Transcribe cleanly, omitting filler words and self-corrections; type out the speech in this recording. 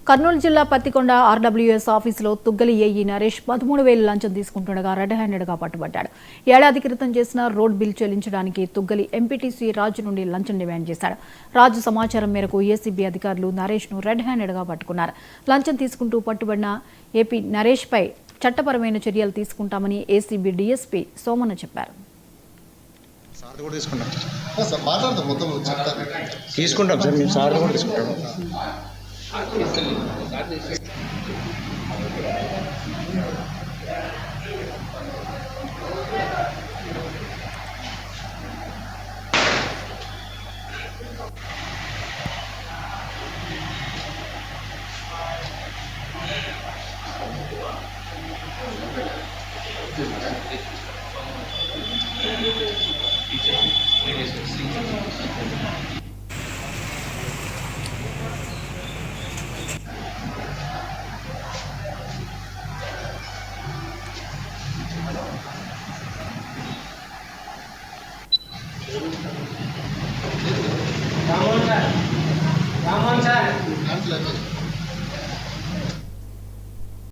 కర్నూలు జిల్లా పత్తికొండ ఆర్డబ్ల్యూఎస్ ఆఫీసులో తుగ్గలి ఏఈ నరేష్ 13,000 లంచం తీసుకుంటుండగా రెడ్ హ్యాండెడ్గా పట్టుబడ్డాడు. ఏడాది క్రితం చేసిన రోడ్ బిల్ చెల్లించడానికి తుగ్గలి ఎంపీటీసీ రాజు నుండి లంచం డిమాండ్ చేశాడు. రాజు సమాచారం మేరకు ఏసీబీ అధికారులు నరేష్ను రెడ్ హ్యాండెడ్గా పట్టుకున్నారు. లంచం తీసుకుంటూ పట్టుబడిన ఏపీ నరేష్పై చట్టపరమైన చర్యలు తీసుకుంటామని ఏసీబీ డీఎస్పీ సోమన్న చెప్పారు. తీసుకుంటాం సార్, మేము సార్ కూడా తీసుకుంటాం. Come on, sir.